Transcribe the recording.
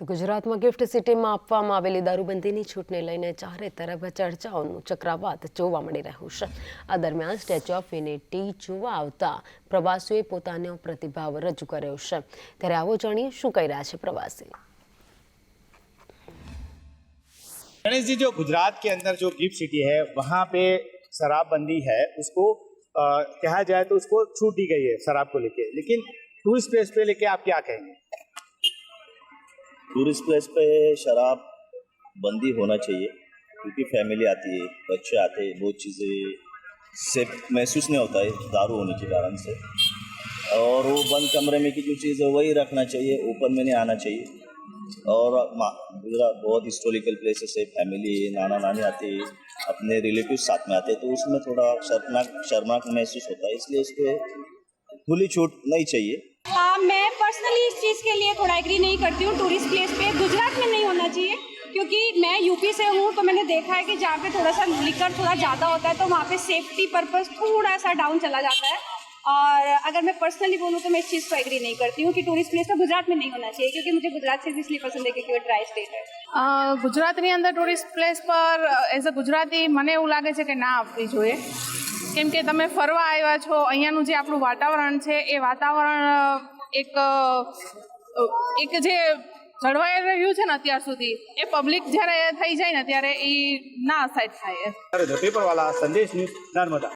તો ગુજરાતમાં ગિફ્ટ સિટીમાં આપવામાં આવેલી દારૂબંધીની છૂટને લઈને ચારે તરફ ચર્ચાઓનું ચક્રાવાત જોવા મળી રહ્યું છે। આ દરમિયાન સ્ટેચ્યુ ઓફ યુનિટી જોવા આવતા પ્રવાસીઓએ પોતાનો પ્રતિભાવ રજૂ કર્યો છે। ત્યારે આવો જાણીએ શું કહી રહ્યા છે પ્રવાસી। गणेश जी, जो गुजरात के अंदर जो गिफ्ट सिटी है वहाँ पे शराबबंदी है, उसको कहा जाए तो उसको छूट दी गई है शराब को लेके, लेकिन टूरिस्ट प्लेस पे लेके आप क्या कहेंगे? टूरिस्ट प्लेस पे शराब बंदी होना चाहिए क्योंकि फैमिली आती है, बच्चे आते हैं, बहुत चीज़ें सेफ महसूस नहीं होता है दारू होने के कारण से। और वो बंद कमरे में की जो चीज़ है वही रखना चाहिए, ओपन में नहीं आना चाहिए। और गुजरात बहुत हिस्टोरिकल प्लेसेस है, फैमिली नाना नानी आते हैं, अपने रिलेटिव साथ में आते हैं, तो उसमें थोड़ा शर्मनाक महसूस होता है, इसलिए इस पर खुली छूट नहीं चाहिए। मैं पर्सनली इस चीज़ के लिए थोड़ा एग्री नहीं करती हूँ। टूरिस्ट प्लेस पे गुजरात में नहीं होना चाहिए क्योंकि मैं यूपी से हूँ, तो मैंने देखा है कि जहाँ पे थोड़ा सा लिकर थोड़ा ज़्यादा होता है तो वहाँ पे सेफ्टी पर्पस थोड़ा सा डाउन चला जाता है। और अगर मैं पर्सनली बोलूँ तो मैं इस चीज़ को एग्री नहीं करती हूँ कि टूरिस्ट प्लेस तो गुजरात में नहीं होना चाहिए, क्योंकि मुझे गुजरात से इसलिए पसंद है क्योंकि वो ड्राई स्टेट है। ગુજરાતની અંદર ટુરિસ્ટ પ્લેસ પર એઝ અ ગુજરાતી મને એવું લાગે છે કે ના આપવી જોઈએ, કેમ કે તમે ફરવા આવ્યા છો, અહીંયાનું જે આપણું વાતાવરણ છે એ વાતાવરણ એક જે જળવાઈ રહ્યું છે ને અત્યાર સુધી, એ પબ્લિક જ્યારે થઈ જાય ને ત્યારે એ ના સાઈડ થાય। पेपर वाला संदेश न्यूज नर्मदा।